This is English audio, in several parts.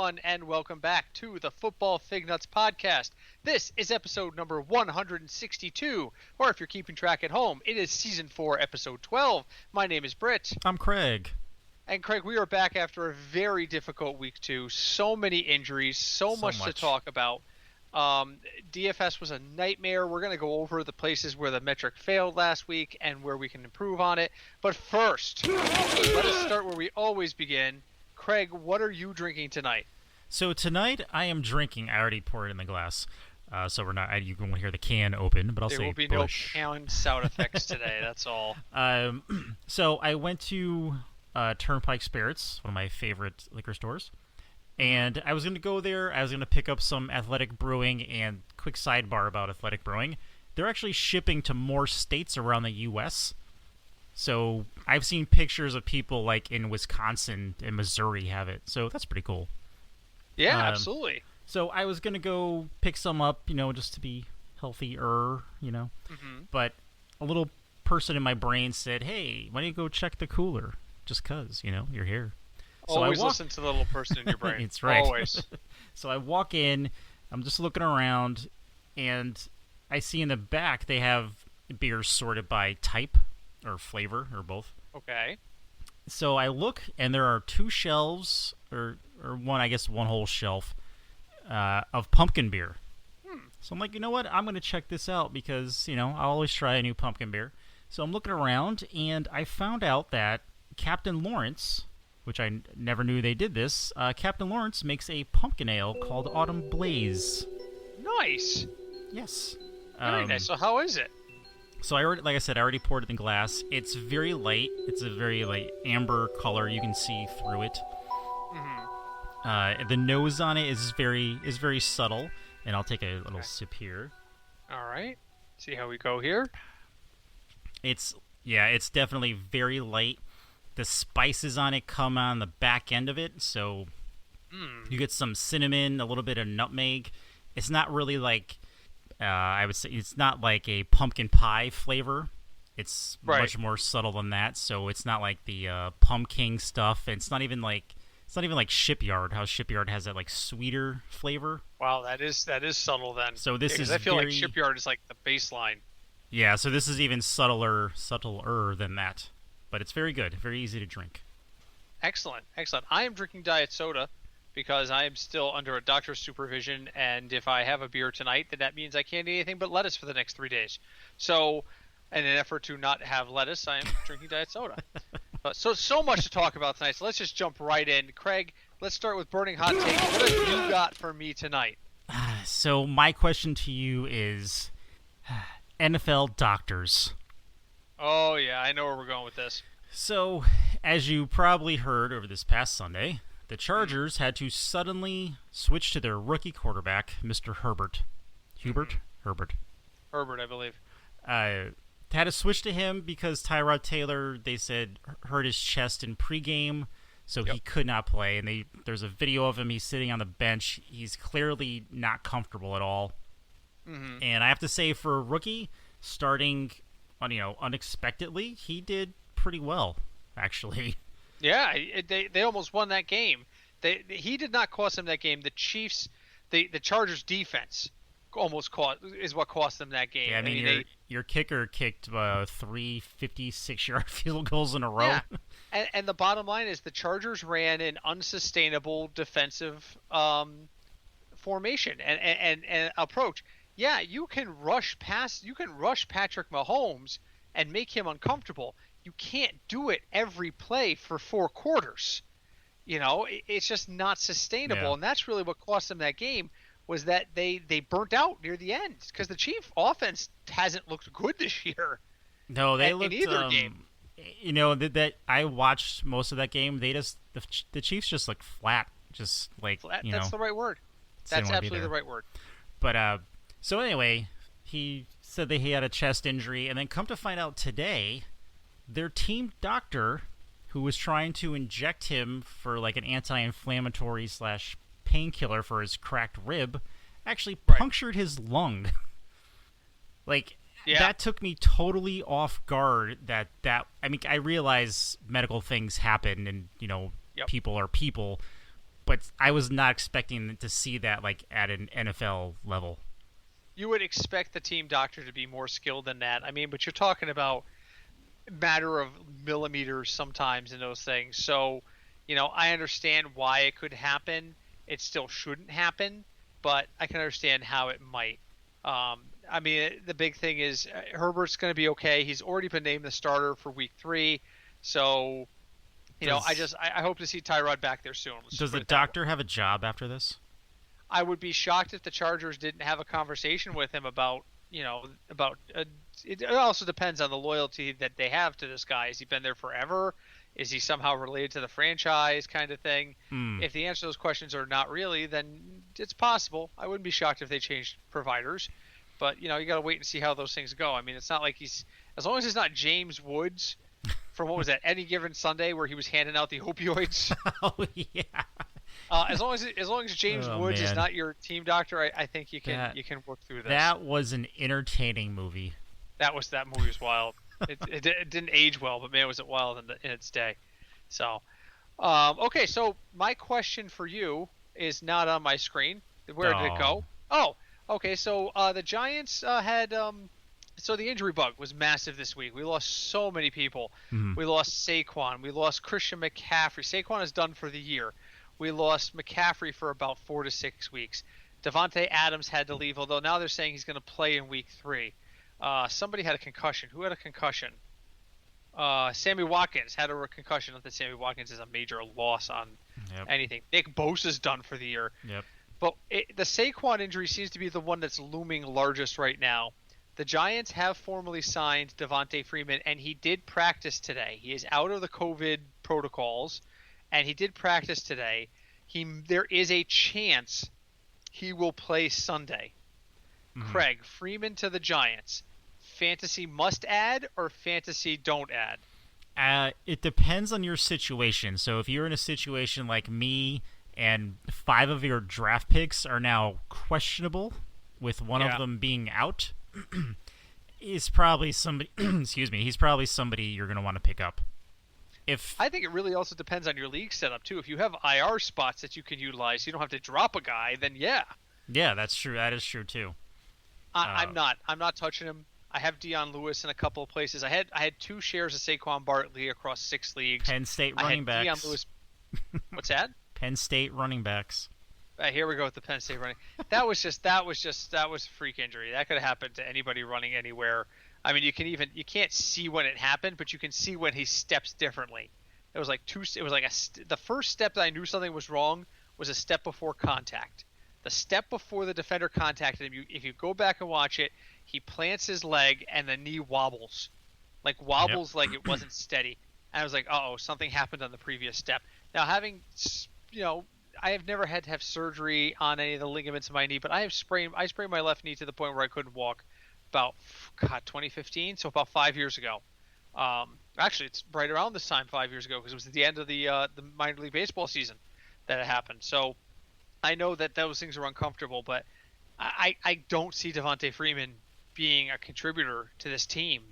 everyone, and welcome back to the Football Fignuts podcast. This is episode number 162, or if you're keeping track at home, it is season 4, episode 12. My name is Britt. I'm Craig. And Craig, we are back after a very difficult week 2. So many injuries, so much to talk about. DFS was a nightmare. We're going to go over the places where the metric failed last week and where we can improve on it. But first, let us start where we always begin. Craig, what are you drinking tonight? So tonight I am drinking. I already poured it in the glass, so we're not. You won't hear the can open, but I'll say there will be Busch. no can sound effects today. That's all. So I went to Turnpike Spirits, one of my favorite liquor stores, and I was going to go there. I was going to pick up some Athletic Brewing. And quick sidebar about Athletic Brewing: they're actually shipping to more states around the U.S. So I've seen pictures of people like in Wisconsin and Missouri have it. So that's pretty cool. Yeah, absolutely. So I was going to go pick some up, just to be healthier, Mm-hmm. But a little person in my brain said, hey, why don't you go check the cooler? Just because, you're here. So Always listen to the little person in your brain. It's right. Always. So I walk in, I'm just looking around, and I see in the back they have beers sorted by type or flavor or both. Okay. So I look, and there are 2 shelves, or one whole shelf, of pumpkin beer. So I'm like, you know what? I'm going to check this out because, I'll always try a new pumpkin beer. So I'm looking around, and I found out that Captain Lawrence, which I never knew they did this, Captain Lawrence makes a pumpkin ale called Autumn Blaze. Nice. Yes. Very nice. So how is it? So I already poured it in glass. It's very light. It's a very amber color. You can see through it. Mm-hmm. The nose on it is very subtle, and I'll take a little sip here. All right. See how we go here. It's definitely very light. The spices on it come on the back end of it, so you get some cinnamon, a little bit of nutmeg. It's not really I would say it's not like a pumpkin pie flavor. It's much more subtle than that. So it's not like the pumpkin stuff. It's not even like Shipyard. How Shipyard has that sweeter flavor. Wow, that is subtle then. So this is. I feel like Shipyard is like the baseline. Yeah. So this is even subtler than that, but it's very good. Very easy to drink. Excellent. I am drinking diet soda, because I am still under a doctor's supervision, and if I have a beer tonight, then that means I can't eat anything but lettuce for the next 3 days. So, in an effort to not have lettuce, I am drinking diet soda. So much to talk about tonight, so let's just jump right in. Craig, let's start with Burning Hot Take. What have you got for me tonight? So, my question to you is NFL doctors. Oh, yeah, I know where we're going with this. So, as you probably heard over this past Sunday, the Chargers had to suddenly switch to their rookie quarterback, Mr. Herbert. Herbert, I believe. Had to switch to him because Tyrod Taylor, they said, hurt his chest in pregame, so he could not play. And there's a video of him. He's sitting on the bench. He's clearly not comfortable at all. Mm-hmm. And I have to say, for a rookie, starting unexpectedly, he did pretty well, actually. Yeah, they almost won that game. He did not cost them that game. The Chiefs, the Chargers defense is what cost them that game. Yeah, I mean your kicker kicked 3 56-yard field goals in a row. Yeah. And the bottom line is the Chargers ran an unsustainable defensive formation and approach. Yeah, you can rush Patrick Mahomes and make him uncomfortable. You can't do it every play for 4 quarters. It's just not sustainable. Yeah. And that's really what cost them that game, was that they burnt out near the end, because the Chiefs offense hasn't looked good this year. No, they looked in either game. That I watched most of that game. The Chiefs just looked flat, just like flat. That's the right word. That's absolutely the right word. But so anyway, he said that he had a chest injury, and then come to find out today, their team doctor, who was trying to inject him for an anti-inflammatory / painkiller for his cracked rib, actually punctured his lung. That took me totally off guard. I realize medical things happen, and people are people, but I was not expecting to see that like at an NFL level. You would expect the team doctor to be more skilled than that. I mean, but you're talking about matter of millimeters sometimes in those things. So, I understand why it could happen. It still shouldn't happen, but I can understand how it might. I mean, the big thing is Herbert's going to be okay. He's already been named the starter for Week 3, so I hope to see Tyrod back there soon. Does the doctor have a job after this? I would be shocked if the Chargers didn't have a conversation with him about it also depends on the loyalty that they have to this guy. Has he been there forever? Is he somehow related to the franchise kind of thing? If the answer to those questions are not really, then it's possible. I wouldn't be shocked if they changed providers. But, you got to wait and see how those things go. I mean, it's not like as long as it's not James Woods from what was that, Any Given Sunday where he was handing out the opioids. Oh, yeah. As long as James Woods is not your team doctor, I think you can work through this. That was an entertaining movie. That movie was wild. It didn't age well, but man, was it wild in its day. So, okay. So my question for you is not on my screen. Where did it go? Oh, okay. So the Giants had so the injury bug was massive this week. We lost so many people. Mm-hmm. We lost Saquon. We lost Christian McCaffrey. Saquon is done for the year. We lost McCaffrey for about 4 to 6 weeks. Devontae Adams had to leave, although now they're saying he's going to play in Week 3. Somebody had a concussion. Who had a concussion? Sammy Watkins had a concussion. Not that Sammy Watkins is a major loss on anything. Nick Bosa's done for the year. Yep. But the Saquon injury seems to be the one that's looming largest right now. The Giants have formally signed Devontae Freeman, and he did practice today. He is out of the COVID protocols, and he did practice today. There is a chance he will play Sunday. Mm-hmm. Craig, Freeman to the Giants. Fantasy must add or fantasy don't add? It depends on your situation. So if you're in a situation like me and 5 of your draft picks are now questionable, with one of them being out, he's probably somebody. Excuse me. He's probably somebody you're going to want to pick up. I think it really also depends on your league setup too. If you have IR spots that you can utilize, you don't have to drop a guy. Then yeah. Yeah, that's true. That is true too. I'm not touching him. I have Dion Lewis in a couple of places. I had 2 shares of Saquon Barkley across 6 leagues. Penn State running backs. Dion Lewis. What's that? Penn State running backs. Here we go with the Penn State running. That was a freak injury. That could have happened to anybody running anywhere. I mean, you can't see when it happened, but you can see when he steps differently. It was like the first step that I knew something was wrong was a step before contact. The step before the defender contacted him, if you go back and watch it, he plants his leg and the knee wobbles. Like it wasn't steady. And I was like, uh-oh, something happened on the previous step. Now, I have never had to have surgery on any of the ligaments in my knee, but I sprained my left knee to the point where I couldn't walk about 2015, so about 5 years ago. Actually, it's right around this time 5 years ago because it was at the end of the minor league baseball season that it happened. So I know that those things are uncomfortable, but I don't see Devontae Freeman being a contributor to this team.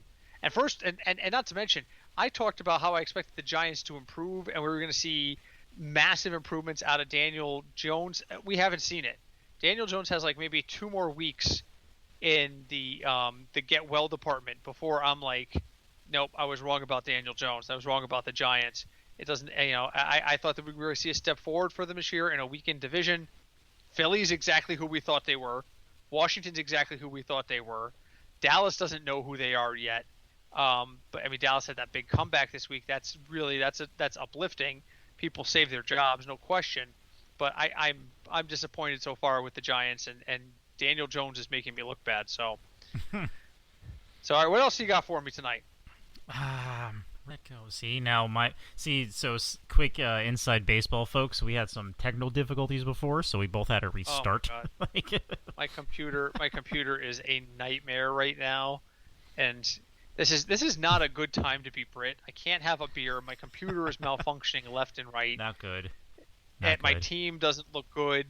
And first, and not to mention, I talked about how I expected the Giants to improve, and we were going to see massive improvements out of Daniel Jones. We haven't seen it. Daniel Jones has like maybe 2 more weeks in the get well department before I'm like, nope, I was wrong about Daniel Jones. I was wrong about the Giants. It doesn't, I thought that we were going to see a step forward for them this year in a weakened division. Philly's exactly who we thought they were. Washington's exactly who we thought they were. Dallas doesn't know who they are yet. But I mean, Dallas had that big comeback this week. That's uplifting. People save their jobs, no question. But I'm disappointed so far with the Giants, and Daniel Jones is making me look bad. So, all right, what else you got for me tonight? Let go. So quick inside baseball, folks. We had some technical difficulties before, so we both had to restart. Oh my God. my computer is a nightmare right now, and this is not a good time to be Brit. I can't have a beer. My computer is malfunctioning left and right. Not good. My team doesn't look good.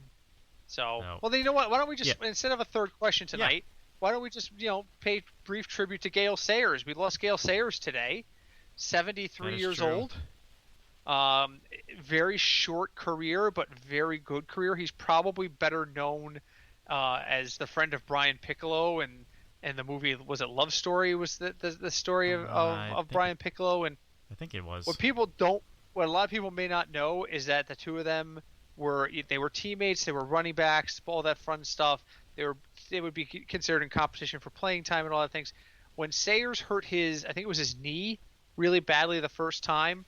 So, no. Well, then you know what? Why don't we just instead of a third question tonight, why don't we just pay brief tribute to Gale Sayers? We lost Gale Sayers today. 73 years old. Very short career, but very good career. He's probably better known as the friend of Brian Piccolo, and the movie, was it Love Story? Was the story of Brian Piccolo? And I think it was. What a lot of people may not know is that the two of them were teammates. They were running backs, all that fun stuff. They would be considered in competition for playing time and all that things. When Sayers hurt I think it was his knee really badly the first time,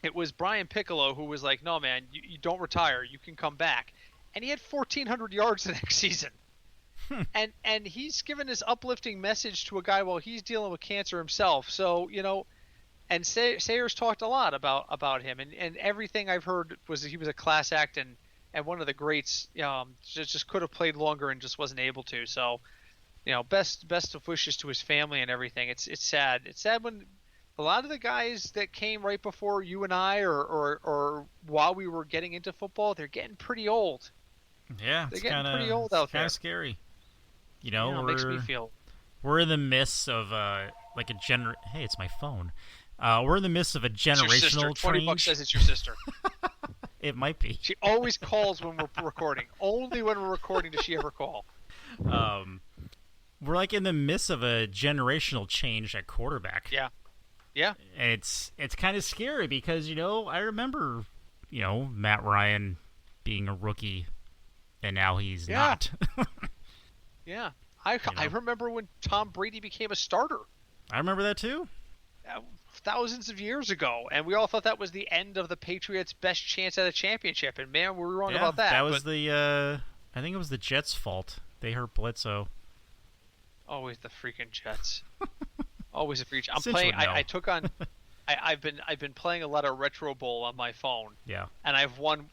it was Brian Piccolo who was like, "No, man, you don't retire. You can come back." And he had 1,400 yards the next season. And he's given this uplifting message to a guy while he's dealing with cancer himself. So, and Sayers talked a lot about him, and everything I've heard was that he was a class act and one of the greats. Just could have played longer and just wasn't able to. So, best of wishes to his family and everything. It's sad. It's sad when a lot of the guys that came right before you and I, or while we were getting into football, they're getting pretty old. Yeah, they're getting pretty old out there. Kind of scary. It makes me feel. We're in the midst of Hey, it's my phone. We're in the midst of a generational change. $20 says it's your sister. It might be. She always calls when we're recording. Only when we're recording does she ever call. We're in the midst of a generational change at quarterback. Yeah. Yeah. And it's kind of scary because, I remember, Matt Ryan being a rookie, and now he's not. Yeah. I remember when Tom Brady became a starter. I remember that too. Thousands of years ago, and we all thought that was the end of the Patriots' best chance at a championship, and man, we were wrong about that. That was I think it was the Jets' fault. They hurt Bledsoe. Always the freaking Jets. Always a freak. I'm playing. I've been playing a lot of Retro Bowl on my phone. Yeah. And I've won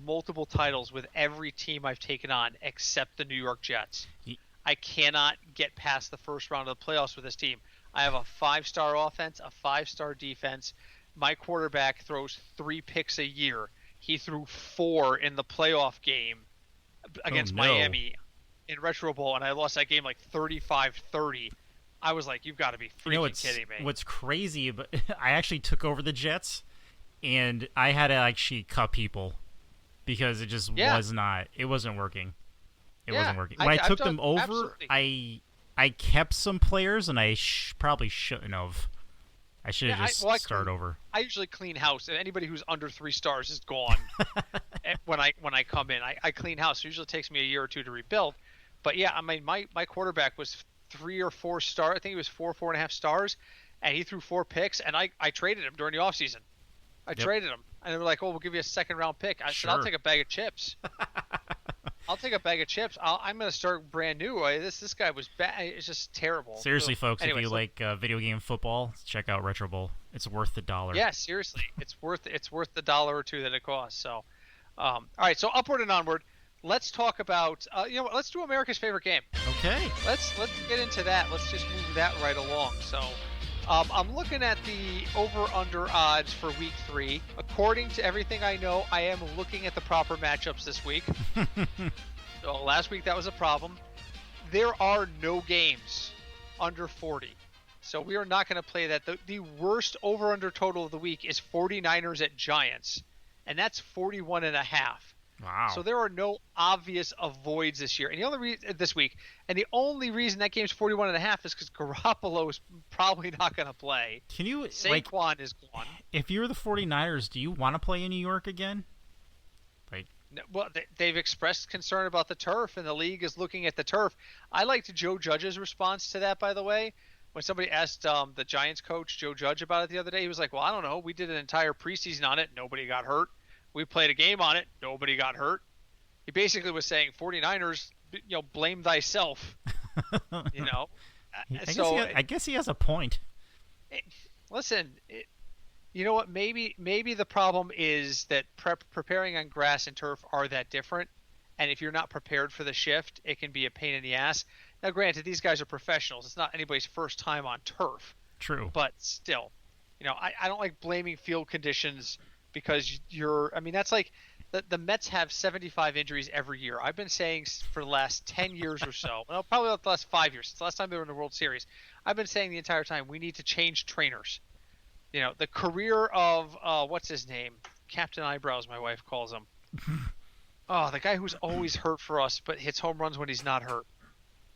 multiple titles with every team I've taken on except the New York Jets. I cannot get past the first round of the playoffs with this team. I have a 5-star offense, a 5-star defense. My quarterback throws 3 picks a year. He threw 4 in the playoff game against Miami in Retro Bowl, and I lost that game 35-30. I was like, you've got to be freaking kidding me. What's crazy, but I actually took over the Jets, and I had to actually cut people because it just wasn't working. It wasn't working. When I took them over, absolutely. I kept some players, and I probably shouldn't have. I should have started over. I usually clean house, and anybody who's under 3 stars is gone. when I come in, I clean house. It usually takes me a year or two to rebuild. But yeah, I mean, my quarterback was 3 or 4 stars. I think he was 4.5 stars, and he threw 4 picks, and I traded him during the offseason. I traded him, and they were like, "Oh, we'll give you a 2nd-round pick." I said, "I'll take a bag of chips." I'll take a bag of chips. I'm going to start brand new. This guy was bad. It's just terrible. Seriously, folks, if you like video game football, check out Retro Bowl. It's worth the $1. Yeah, seriously, it's worth the $1 or $2 that it costs. So, all right. So upward and onward. Let's talk about let's do America's favorite game. Okay. Let's get into that. Let's just move that right along. So, I'm looking at the over/under odds for Week 3. According to everything I know, I am looking at the proper matchups this week. So last week that was a problem. There are no games under 40. So we are not going to play that. The worst over/under total of the week is 49ers at Giants, and that's 41.5. Wow. So there are no obvious avoids this year. And the only reason that game's 41.5 is because Garoppolo is probably not going to play. Can you Saquon is gone. If you're the 49ers, do you want to play in New York again? Well, they've expressed concern about the turf, and the league is looking at the turf. I liked Joe Judge's response to that, by the way. When somebody asked the Giants coach, Joe Judge, about it the other day, he was like, "Well, I don't know. We did an entire preseason on it. Nobody got hurt. We played a game on it. Nobody got hurt." He basically was saying, 49ers, blame thyself. I guess he has a point. Listen, you know what? Maybe the problem is that preparing on grass and turf are that different. And if you're not prepared for the shift, it can be a pain in the ass. Now, granted, these guys are professionals. It's not anybody's first time on turf. True. But still, I don't like blaming field conditions because that's like the Mets have 75 injuries every year. I've been saying for the last 10 years or so, well, probably the last 5 years, since the last time they were in the World Series, I've been saying the entire time we need to change trainers. the career of what's his name? Captain Eyebrows, my wife calls him. Oh, the guy who's always hurt for us, but hits home runs when he's not hurt.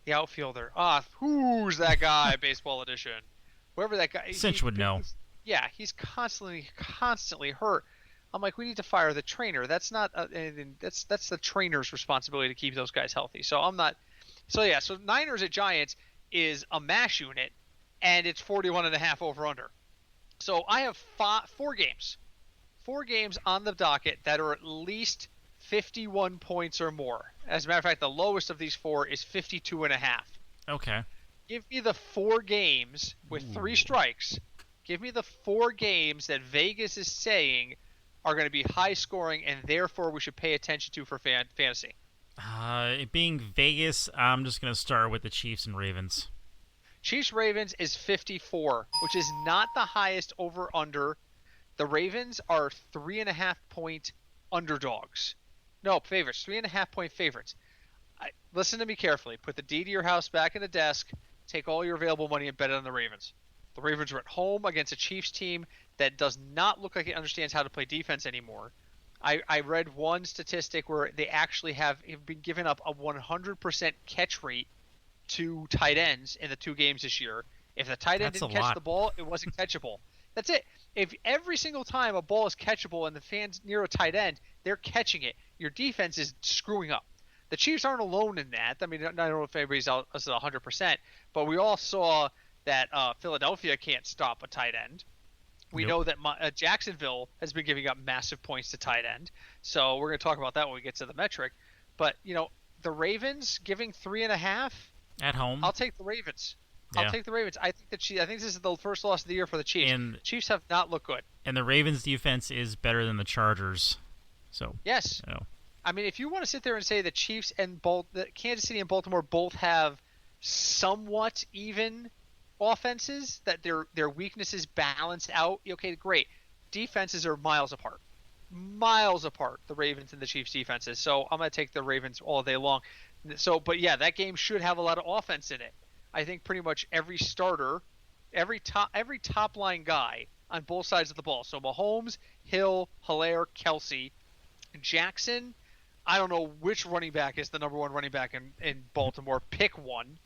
The outfielder. Who's that guy? Baseball edition. Whoever that guy. Cinch would know. Yeah, he's constantly hurt. I'm like, we need to fire the trainer. That's not anything. That's the trainer's responsibility to keep those guys healthy. So I'm not. So yeah. So Niners at Giants is a mash unit, and it's 41.5 over under. So I have four games on the docket that are at least 51 points or more. As a matter of fact, the lowest of these four is 52.5. Okay. Give me the 4 games with 3 strikes. Give me the 4 games that Vegas is saying are going to be high scoring and therefore we should pay attention to for fantasy. It being Vegas, I'm just going to start with the Chiefs and Ravens. Chiefs-Ravens is 54, which is not the highest over-under. The Ravens are 3.5 point underdogs. No, favorites. 3.5 point favorites. Listen to me carefully. Put the deed to your house back in the desk. Take all your available money and bet it on the Ravens. The Ravens are at home against a Chiefs team that does not look like it understands how to play defense anymore. I read one statistic where they actually have been giving up a 100% catch rate to tight ends in the 2 games this year. If the tight end didn't catch the ball, it wasn't catchable. That's it. If every single time a ball is catchable and the fans near a tight end, they're catching it, your defense is screwing up. The Chiefs aren't alone in that. I mean, I don't know if anybody's else is 100%, but we all saw that Philadelphia can't stop a tight end. We know that Jacksonville has been giving up massive points to tight end. So we're going to talk about that when we get to the metric. But, the Ravens giving 3.5 at home. I'll take the Ravens. Yeah. I'll take the Ravens. I think this is the first loss of the year for the Chiefs. And Chiefs have not looked good. And the Ravens' defense is better than the Chargers. So yes. I mean, if you want to sit there and say the Chiefs and Kansas City and Baltimore both have somewhat even offenses, that their weaknesses balance out, okay, great. Defenses are miles apart. The Ravens and the Chiefs defenses. So I'm going to take the Ravens all day long. So, but yeah, that game should have a lot of offense in it. I think pretty much every starter, every top line guy on both sides of the ball. So Mahomes, Hill, Hilaire, Kelsey, Jackson. I don't know which running back is the number 1 running back in Baltimore. Pick one.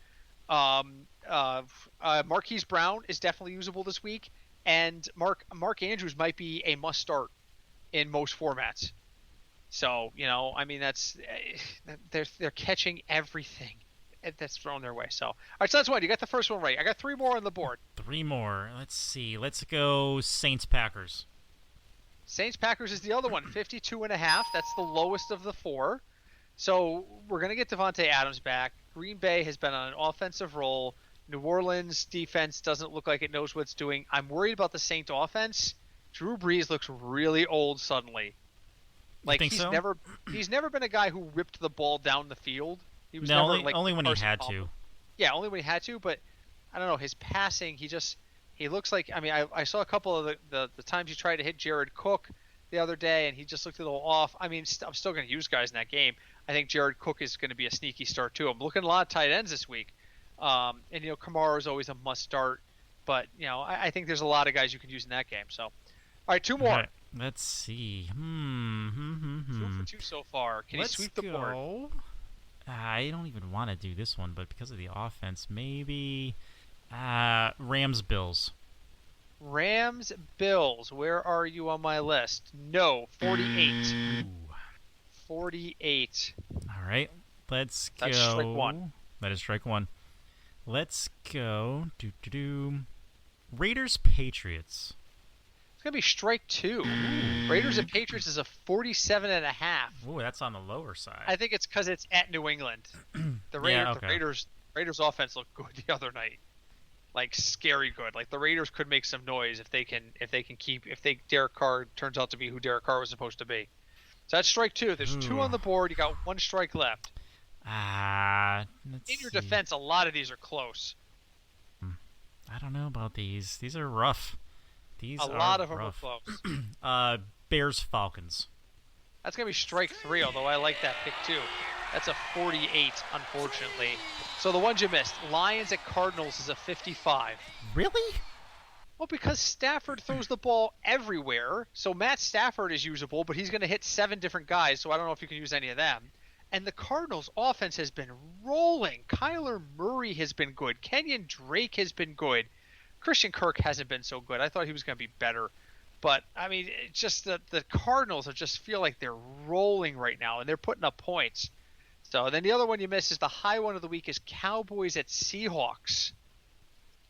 Marquise Brown is definitely usable this week, and Mark Andrews might be a must start in most formats. So I mean they're catching everything that's thrown their way. So all right, so that's one. You got the first one right. I got 3 more on the board. 3 more. Let's see. Let's go Saints Packers. Saints Packers is the other one. 52.5. That's the lowest of the 4. So we're gonna get Devontae Adams back. Green Bay has been on an offensive roll. New Orleans defense doesn't look like it knows what it's doing. I'm worried about the Saints offense. Drew Brees looks really old suddenly. Like he's never been a guy who ripped the ball down the field. He was only when he had to. Yeah, only when he had to. But I don't know, his passing. He looks like. I mean, I saw a couple of the times he tried to hit Jared Cook the other day, and he just looked a little off. I mean, I'm still going to use guys in that game. I think Jared Cook is going to be a sneaky start too. I'm looking at a lot of tight ends this week, and Kamara is always a must start. But I think there's a lot of guys you can use in that game. So, all right, 2 more. Right, let's see. 2 for 2 so far. Can you sweep the board? I don't even want to do this one, but because of the offense, maybe Rams Bills. Rams Bills. Where are you on my list? No, 48. Ooh. 48. All right, let's go. That's strike 1. That is strike 1. Let's go. Raiders Patriots. It's gonna be strike 2. Raiders and Patriots is a 47.5. Ooh, that's on the lower side. I think it's because it's at New England. The Raiders offense looked good the other night, like scary good. Like the Raiders could make some noise if Derek Carr turns out to be who Derek Carr was supposed to be. So that's strike 2. There's 2 on the board. You got 1 strike left. In your defense, a lot of these are close. I don't know about these. These are rough. A lot of them are close. Bears Falcons. That's going to be strike 3, although I like that pick too. That's a 48, unfortunately. So the ones you missed. Lions at Cardinals is a 55. Really? Well, because Stafford throws the ball everywhere, so Matt Stafford is usable, but he's going to hit 7 different guys, so I don't know if you can use any of them. And the Cardinals' offense has been rolling. Kyler Murray has been good. Kenyon Drake has been good. Christian Kirk hasn't been so good. I thought he was going to be better. But, I mean, it's just the Cardinals just feel like they're rolling right now, and they're putting up points. So then the other one you miss is the high one of the week is Cowboys at Seahawks.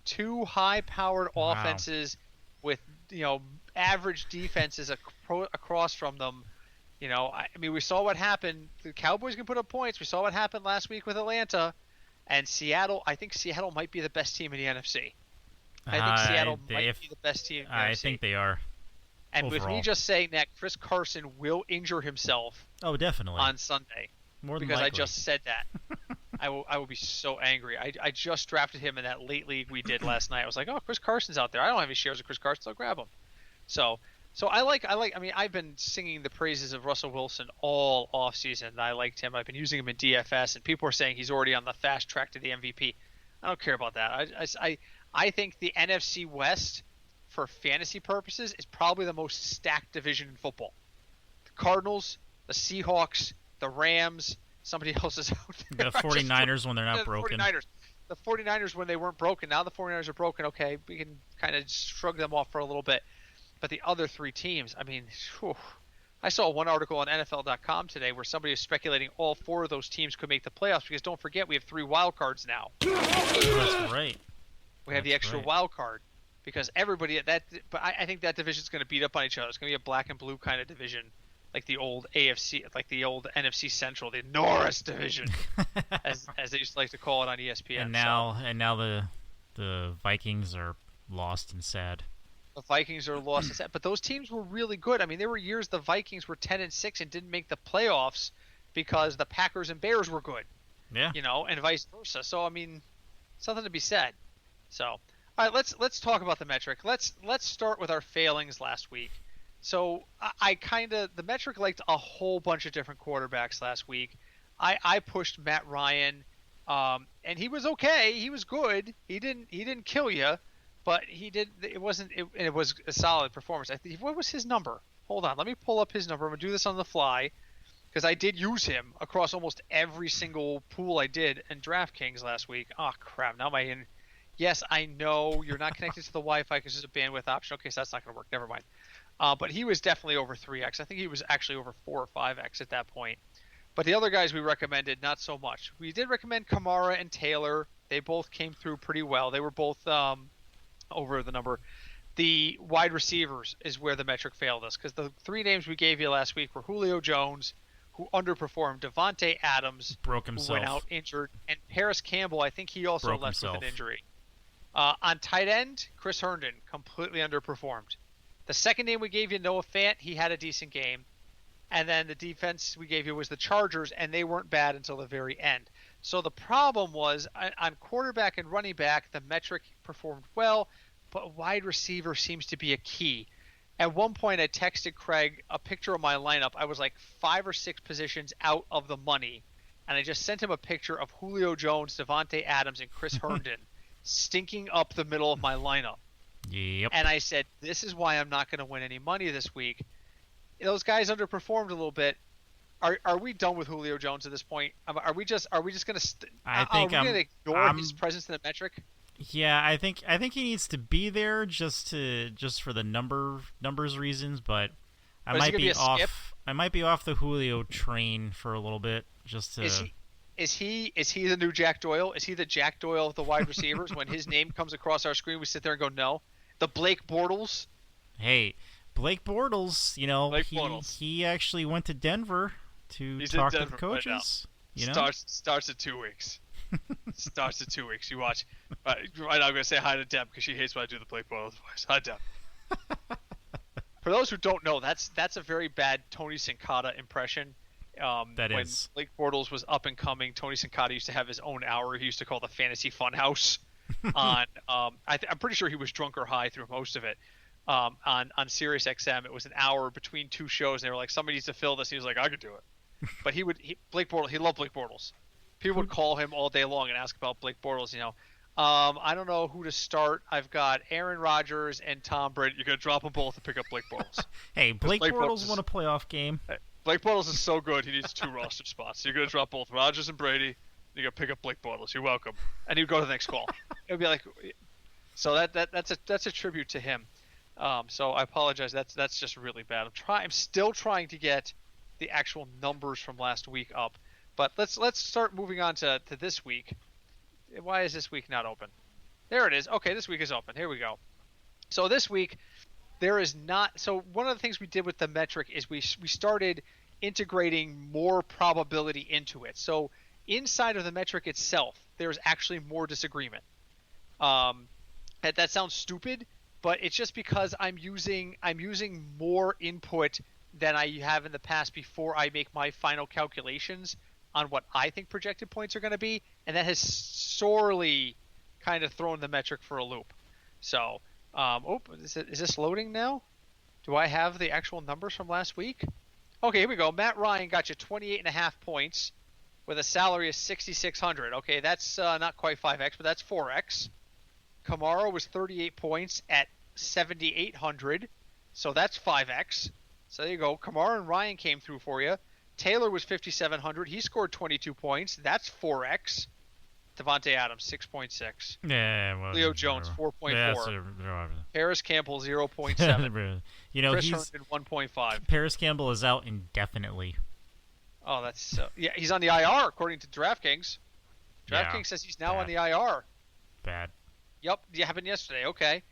2 high-powered offenses with, average defenses across from them. I mean, we saw what happened. The Cowboys can put up points. We saw what happened last week with Atlanta. And Seattle, I think Seattle might be the best team in the NFC. I think Seattle might be the best team in the NFC. I think they are. And overall. with me just saying that, Chris Carson will injure himself. Oh, definitely. On Sunday. More than because likely. I just said that. I will be so angry. I just drafted him in that late league we did last night. I was like, oh, Chris Carson's out there. I don't have any shares of Chris Carson, so I'll grab him. So I like. I mean, I've been singing the praises of Russell Wilson all off season. I liked him. I've been using him in DFS, and people are saying he's already on the fast track to the MVP. I don't care about that. I think the NFC West, for fantasy purposes, is probably the most stacked division in football. The Cardinals, the Seahawks, the Rams, somebody else is out there. The 49ers when they're not broken. The 49ers when they weren't broken. Now the 49ers are broken. Okay, we can kind of shrug them off for a little bit. But the other 3 teams, I mean, whew. I saw one article on NFL.com today where somebody is speculating all 4 of those teams could make the playoffs because don't forget we have 3 wild cards now. That's right. We have the extra wild card because everybody but I think that division is going to beat up on each other. It's going to be a black and blue kind of division. Like the old AFC, like the old NFC Central, the Norris division, as they used to like to call it on ESPN. And now the Vikings are lost and sad. The Vikings are lost and sad, but those teams were really good. I mean, there were years the Vikings were 10-6 and didn't make the playoffs because the Packers and Bears were good. Yeah. And vice versa. So I mean, something to be said. So all right, let's talk about the metric. Let's start with our failings last week. So the metric liked a whole bunch of different quarterbacks last week. I pushed Matt Ryan, and he was okay. He was good. He didn't kill you, but it was a solid performance. What was his number? Hold on, let me pull up his number. I'm gonna do this on the fly because I did use him across almost every single pool I did in DraftKings last week. Oh crap! Now am I in? Yes, I know you're not connected to the Wi-Fi because there's a bandwidth option. Okay, so that's not gonna work. Never mind. But he was definitely over 3x. I think he was actually over 4 or 5x at that point. But the other guys we recommended, not so much. We did recommend Kamara and Taylor. They both came through pretty well. They were both over the number. The wide receivers is where the metric failed us because the 3 names we gave you last week were Julio Jones, who underperformed, Devontae Adams, broke himself, who went out injured, and Paris Campbell. I think he also left with an injury. On tight end, Chris Herndon completely underperformed. The second name we gave you, Noah Fant, he had a decent game. And then the defense we gave you was the Chargers, and they weren't bad until the very end. So the problem was, on quarterback and running back, the metric performed well, but wide receiver seems to be a key. At one point, I texted Craig a picture of my lineup. I was like 5 or 6 positions out of the money, and I just sent him a picture of Julio Jones, Devontae Adams, and Chris Herndon stinking up the middle of my lineup. Yep. And I said, this is why I'm not going to win any money this week. Those guys underperformed a little bit. Are we done with Julio Jones at this point? Are we just going to ignore his presence in the metric? Yeah, I think he needs to be there just for the numbers reasons, but I might be off. Skip? I might be off the Julio train for a little bit just to. Is he the new Jack Doyle? Is he the Jack Doyle of the wide receivers? When his name comes across our screen, we sit there and go, no. The Blake Bortles? Hey, Blake Bortles, he actually went to Denver to talk to the coaches. Right starts in 2 weeks. Starts in 2 weeks. You watch. Right now I'm going to say hi to Deb because she hates when I do the Blake Bortles voice. Hi, Deb. For those who don't know, that's a very bad Tony Sincata impression. When Blake Bortles was up and coming, Tony Sincata used to have his own hour. He used to call the Fantasy Funhouse. I'm pretty sure he was drunk or high through most of it. On Sirius XM, it was an hour between 2 shows, and they were like, "Somebody needs to fill this." And he was like, "I could do it." But Blake Bortles, he loved Blake Bortles. People would call him all day long and ask about Blake Bortles. I don't know who to start. I've got Aaron Rodgers and Tom Brady. You're going to drop them both and pick up Blake Bortles. Hey, Blake Bortles won a playoff game. Blake Bortles is so good, he needs 2 roster spots. So you're going to drop both Rodgers and Brady. You're going to pick up Blake Bortles. You're welcome. And you go to the next call. It would be like, so that's a tribute to him. So I apologize. That's just really bad. I'm still trying to get the actual numbers from last week up. But let's start moving on to this week. Why is this week not open? There it is. Okay, this week is open. Here we go. So this week, there is not. So one of the things we did with the metric is we started integrating more probability into it. So inside of the metric itself, there's actually more disagreement. That sounds stupid, but it's just because I'm using more input than I have in the past before I make my final calculations on what I think projected points are going to be, and that has sorely kind of thrown the metric for a loop. So, is this loading now? Do I have the actual numbers from last week? Okay, here we go. Matt Ryan got you 28.5 points with a salary of 6,600. Okay, that's not quite 5x, but that's 4x. Kamara was 38 points at 7,800, so that's 5x. So there you go. Kamara and Ryan came through for you. Taylor was 5,700. He scored 22 points. That's 4x. Devontae Adams, 6.6. Yeah, well, Leo Jones, 4.4. Yeah, Paris Campbell, 0.7. Chris Herndon, 1.5. Paris Campbell is out indefinitely. Oh, that's yeah. He's on the IR according to DraftKings. DraftKings says he's now on the IR. Bad. Yep, it happened yesterday. Okay,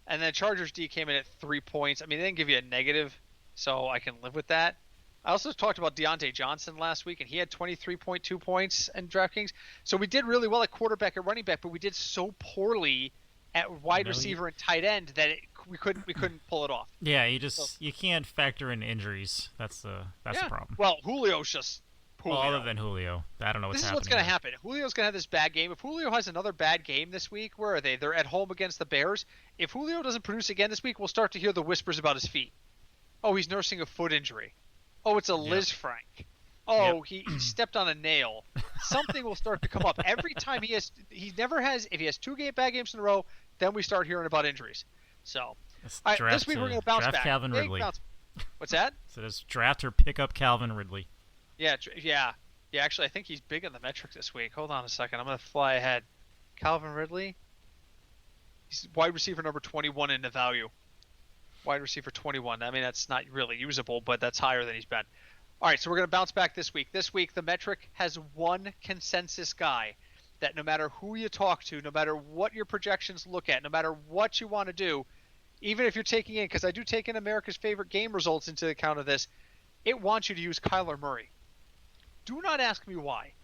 and then Chargers D came in at 3 points. I mean, they didn't give you a negative, so I can live with that. I also talked about Deontay Johnson last week, and he had 23.2 points in DraftKings. So we did really well at quarterback and running back, but we did so poorly at wide receiver and tight end that we couldn't pull it off. Yeah, you can't factor in injuries. That's the problem. Well, Julio's just Julio. Well, other than Julio, I don't know what's happening. This is what's going to happen. Julio's going to have this bad game. If Julio has another bad game this week, where are they? They're at home against the Bears. If Julio doesn't produce again this week, we'll start to hear the whispers about his feet. Oh, he's nursing a foot injury. Oh, it's a Liz Frank. Oh, he stepped on a nail. Something will start to come up every time if he has 2 bad games in a row, then we start hearing about injuries. So, this week we're going to bounce back. Calvin Ridley. What's that? So just draft or pick up Calvin Ridley. Yeah. Actually, I think he's big on the metric this week. Hold on a second. I'm going to fly ahead. Calvin Ridley. He's wide receiver number 21 in the value. Wide receiver 21. I mean, that's not really usable, but that's higher than he's been. All right, so we're going to bounce back this week. This week, the metric has one consensus guy that no matter who you talk to, no matter what your projections look at, no matter what you want to do, even if you're taking in, because I do take in America's favorite game results into account of this, it wants you to use Kyler Murray. Do not ask me why.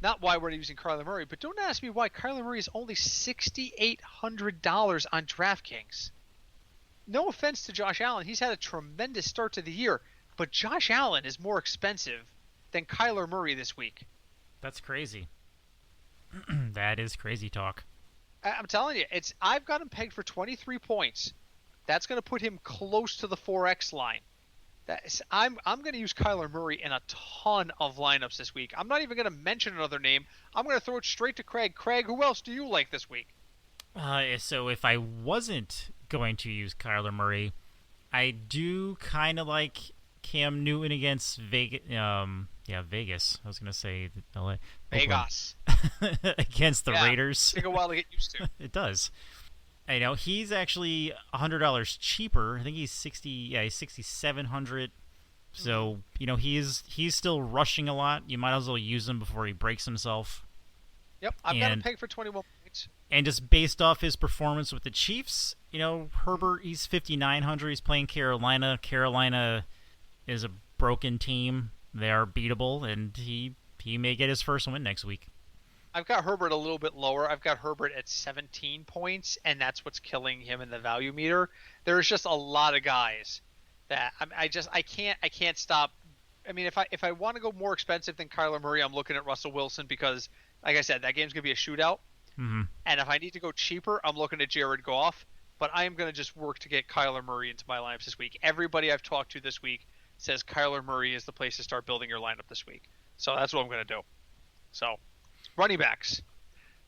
Not why we're using Kyler Murray, but don't ask me why Kyler Murray is only $6,800 on DraftKings. No offense to Josh Allen. He's had a tremendous start to the year, but Josh Allen is more expensive than Kyler Murray this week. That's crazy. That is crazy talk. I'm telling you, I've got him pegged for 23 points. That's going to put him close to the 4X line. I'm going to use Kyler Murray in a ton of lineups this week. I'm not even going to mention another name. I'm going to throw it straight to Craig. Craig, who else do you like this week? So if I wasn't going to use Kyler Murray, I do kind of like Cam Newton against Vegas. Vegas. I was going to say LA. Vegas. Against the Raiders. Take a while to get used to. It does. I know he's actually $100 cheaper. I think he's he's 6,700. So he's still rushing a lot. You might as well use him before he breaks himself. Yep, I've got him pegged for 21 points. And just based off his performance with the Chiefs, Herbert, he's 5,900. He's playing Carolina. Carolina is a broken team. They are beatable, and he may get his first win next week. I've got Herbert a little bit lower. I've got Herbert at 17 points, and that's what's killing him in the value meter. There's just a lot of guys that I can't stop. I mean, if I want to go more expensive than Kyler Murray, I'm looking at Russell Wilson because, like I said, that game's gonna be a shootout. Mm-hmm. And if I need to go cheaper, I'm looking at Jared Goff. But I am gonna just work to get Kyler Murray into my lineups this week. Everybody I've talked to this week says Kyler Murray is the place to start building your lineup this week. So that's what I'm gonna do. So. Running backs.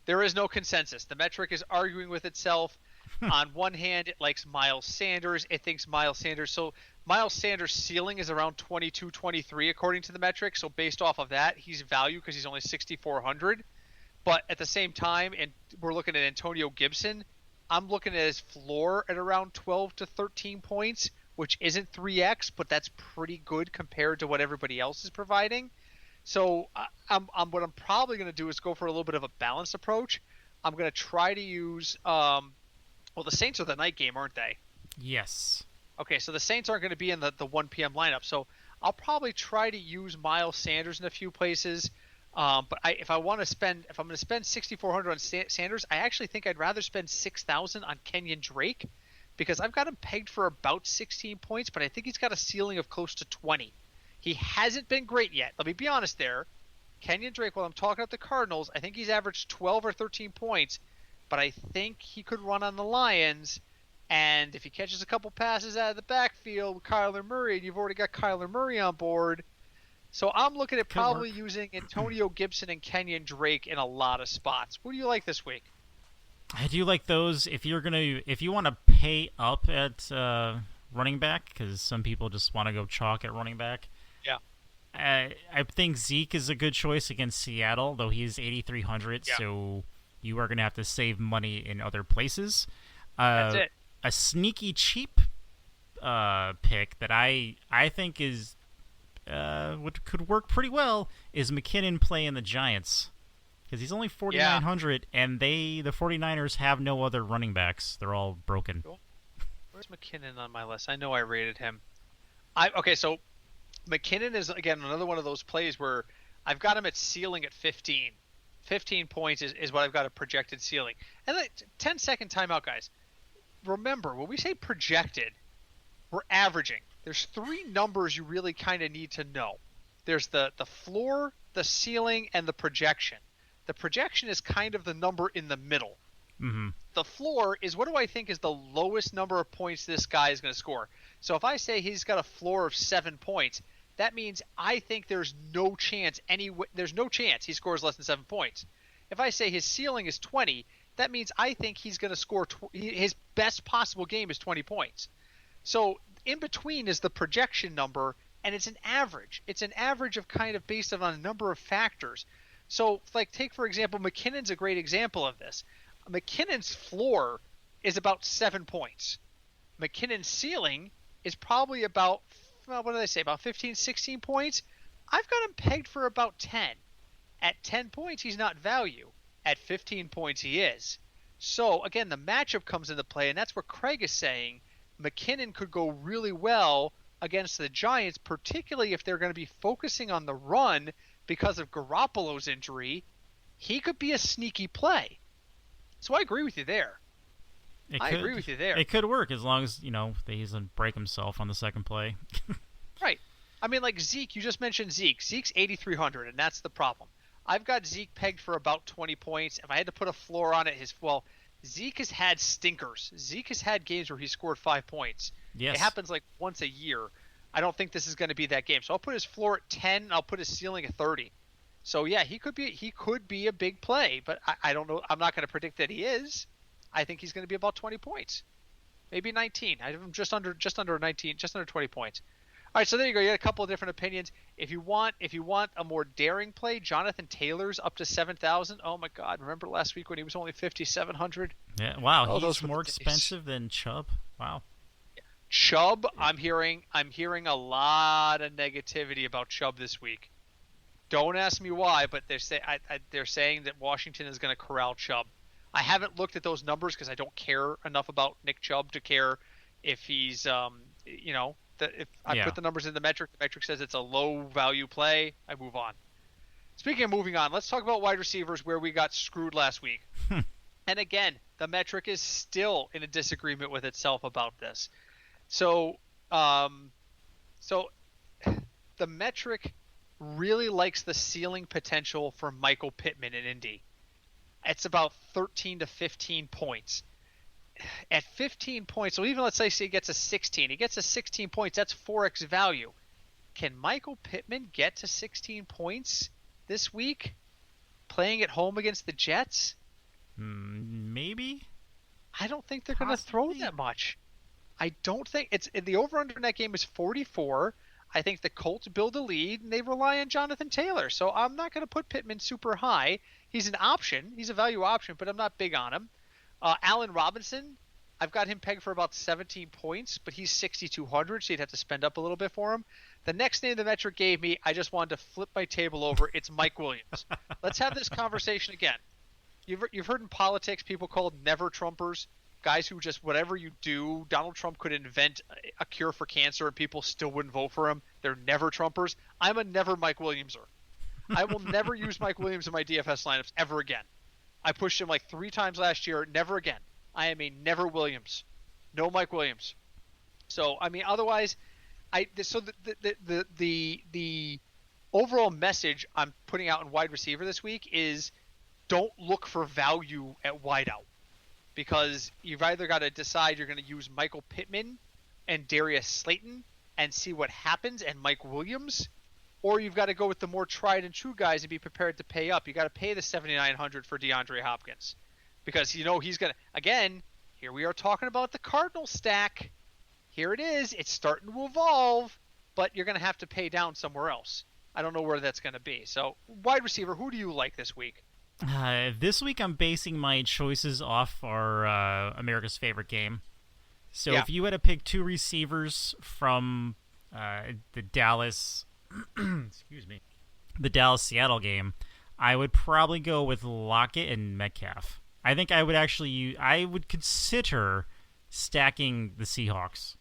There is no consensus. The metric is arguing with itself. On one hand, it likes Miles Sanders. It thinks Miles Sanders. So Miles Sanders' ceiling is around 22, 23 according to the metric. So based off of that, he's value because he's only 6,400. But at the same time, and we're looking at Antonio Gibson, I'm looking at his floor at around 12 to 13 points, which isn't 3x, but that's pretty good compared to what everybody else is providing. So what I'm probably going to do is go for a little bit of a balanced approach. I'm going to try to use well, the Saints are the night game, aren't they? Yes. Okay, so the Saints aren't going to be in the 1 p.m. lineup. So I'll probably try to use Miles Sanders in a few places. But if I'm going to spend $6,400 on Sanders, I actually think I'd rather spend $6,000 on Kenyon Drake because I've got him pegged for about 16 points, but I think he's got a ceiling of close to 20. He hasn't been great yet. Let me be honest there. Kenyon Drake, while I'm talking about the Cardinals, I think he's averaged 12 or 13 points, but I think he could run on the Lions. And if he catches a couple passes out of the backfield with Kyler Murray, and you've already got Kyler Murray on board. So I'm looking at probably using Antonio Gibson and Kenyon Drake in a lot of spots. What do you like this week? I do like those. If you want to pay up at running back, because some people just want to go chalk at running back. Yeah. I think Zeke is a good choice against Seattle, though he's 8,300. Yeah. So you are going to have to save money in other places. That's it. A sneaky cheap pick that I think is what could work pretty well is McKinnon playing the Giants. Because he's only 4,900, and the 49ers have no other running backs. They're all broken. Where's McKinnon on my list? I know I rated him. So McKinnon is, again, another one of those plays where I've got him at ceiling at 15. 15 points is what I've got a projected ceiling. And 10-second timeout, guys. Remember, when we say projected, we're averaging. There's three numbers you really kind of need to know. There's the floor, the ceiling, and the projection. The projection is kind of the number in the middle. Mm-hmm. The floor is what do I think is the lowest number of points this guy is going to score. So if I say he's got a floor of 7 points, that means I think there's no chance he scores less than 7 points. If I say his ceiling is 20, that means I think he's going to score his best possible game is 20 points. So in between is the projection number, and it's an average. It's an average of kind of based on a number of factors. So, take, for example, McKinnon's a great example of this. McKinnon's floor is about 7 points. McKinnon's ceiling is probably about, about 15, 16 points. I've got him pegged for about 10. At 10 points, he's not value. At 15 points, he is. So, again, the matchup comes into play, and that's what Craig is saying. McKinnon could go really well against the Giants, particularly if they're going to be focusing on the run because of Garoppolo's injury. He could be a sneaky play. So I agree with you there. Agree with you there. It could work as long as, he doesn't break himself on the second play. Right. I mean, like Zeke, you just mentioned Zeke. Zeke's 8,300, and that's the problem. I've got Zeke pegged for about 20 points. If I had to put a floor on it, Zeke has had stinkers. Zeke has had games where he scored 5 points. Yes. It happens once a year. I don't think this is going to be that game. So I'll put his floor at 10, and I'll put his ceiling at 30. So yeah, he could be a big play, but I don't know. I'm not going to predict that he is. I think he's going to be about 20 points, maybe 19. I have him just under 19, just under 20 points. All right, so there you go. You got a couple of different opinions. If you want a more daring play, Jonathan Taylor's up to 7,000. Oh my God! Remember last week when he was only 5,700? Yeah. Wow. He's more expensive than Chubb. Wow. Chubb, I'm hearing a lot of negativity about Chubb this week. Don't ask me why, but they're saying that Washington is going to corral Chubb. I haven't looked at those numbers because I don't care enough about Nick Chubb to care if he's if I put the numbers in the metric says it's a low value play, I move on. Speaking of moving on, let's talk about wide receivers where we got screwed last week. And again, the metric is still in a disagreement with itself about this. So the metric really likes the ceiling potential for Michael Pittman in Indy. It's about 13 to 15 points. At 15 points, so even let's say he gets a 16. He gets a 16 points, that's 4x value. Can Michael Pittman get to 16 points this week playing at home against the Jets? Maybe. I don't think they're going to throw that much. I don't think it's the over/under in that game is 44. I think the Colts build a lead and they rely on Jonathan Taylor. So I'm not going to put Pittman super high. He's an option. He's a value option, but I'm not big on him. Allen Robinson, I've got him pegged for about 17 points, but he's 6,200, so you'd have to spend up a little bit for him. The next name the metric gave me, I just wanted to flip my table over. It's Mike Williams. Let's have this conversation again. You've heard in politics people called never Trumpers, guys who just whatever you do, Donald Trump could invent a cure for cancer and people still wouldn't vote for him. They're never Trumpers. I'm a never Mike Williamser. I will never use Mike Williams in my DFS lineups ever again. I pushed him like 3 times last year. Never again. I am a never Williams. No Mike Williams. So I mean, otherwise, the overall message I'm putting out in wide receiver this week is don't look for value at wideout, because you've either got to decide you're going to use Michael Pittman and Darius Slayton and see what happens and Mike Williams, or you've got to go with the more tried and true guys and be prepared to pay up. You got to pay the $7,900 for DeAndre Hopkins, because you know he's going to, again, here we are talking about the Cardinal stack. Here it is. It's starting to evolve, but you're going to have to pay down somewhere else. I don't know where that's going to be. So wide receiver, who do you like this week? This week I'm basing my choices off our America's Favorite game. So if you had to pick 2 receivers from the Dallas the Dallas-Seattle game, I would probably go with Lockett and Metcalf. I think I would consider stacking the Seahawks.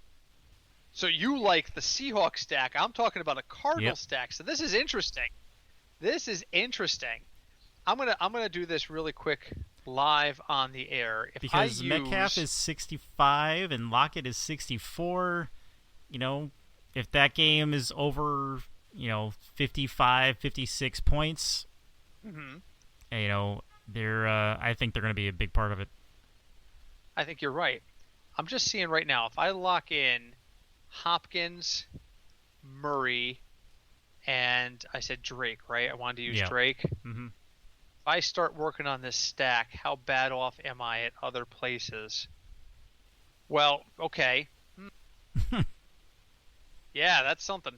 So you like the Seahawks stack. I'm talking about a Cardinal stack. So this is interesting. I'm gonna do this really quick live on the air. Because Metcalf is 65 and Lockett is 64. You know, if that game is over, 55, 56 points, you know, I think they're going to be a big part of it. I think you're right. I'm just seeing right now, if I lock in Hopkins, Murray, and I said Drake, right? I wanted to use Drake. Mm-hmm. If I start working on this stack, how bad off am I at other places? Well, okay. Yeah, that's something.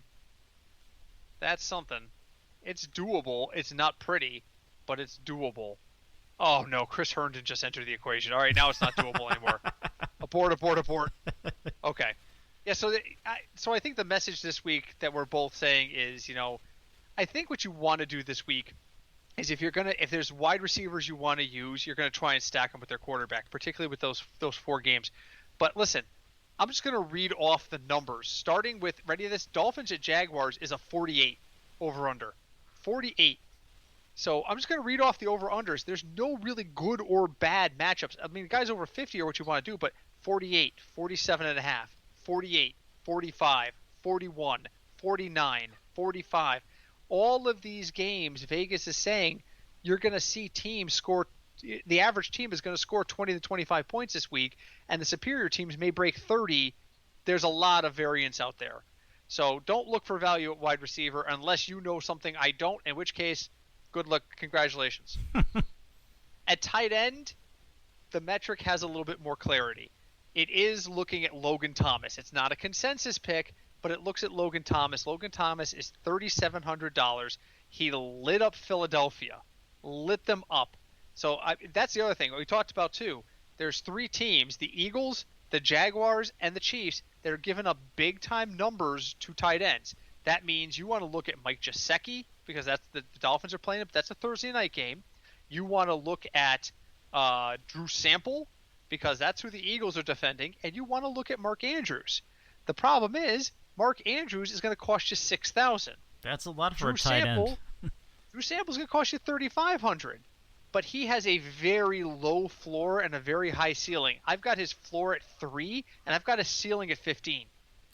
It's doable. It's not pretty, but it's doable. Oh, no, Chris Herndon just entered the equation. All right, now it's not doable anymore. Abort. Okay. Yeah, so I think the message this week that we're both saying is, I think what you want to do this week is if there's wide receivers you want to use, you're going to try and stack them with their quarterback, particularly with those 4 games. But listen, I'm just going to read off the numbers, starting with, ready for this, Dolphins at Jaguars is a 48 over-under. 48. So I'm just going to read off the over-unders. There's no really good or bad matchups. I mean, guys over 50 are what you want to do, but 48, 47.5, 48, 45, 41, 49, 45. All of these games, Vegas is saying you're going to see teams score. The average team is going to score 20 to 25 points this week, and the superior teams may break 30. There's a lot of variance out there. So don't look for value at wide receiver unless you know something I don't, in which case, good luck. Congratulations. At tight end, the metric has a little bit more clarity. It is looking at Logan Thomas. It's not a consensus pick, but it looks at Logan Thomas. Logan Thomas is $3,700. He lit up Philadelphia, lit them up. So that's the other thing we talked about too. There's 3 teams, the Eagles, the Jaguars, and the Chiefs, that are giving up big-time numbers to tight ends. That means you want to look at Mike Gesicki, because that's the Dolphins are playing. That's a Thursday night game. You want to look at Drew Sample, because that's who the Eagles are defending. And you want to look at Mark Andrews. The problem is Mark Andrews is going to cost you $6,000. That's a lot for a tight end. Drew Sample is going to cost you $3,500. But he has a very low floor and a very high ceiling. I've got his floor at 3, and I've got a ceiling at 15.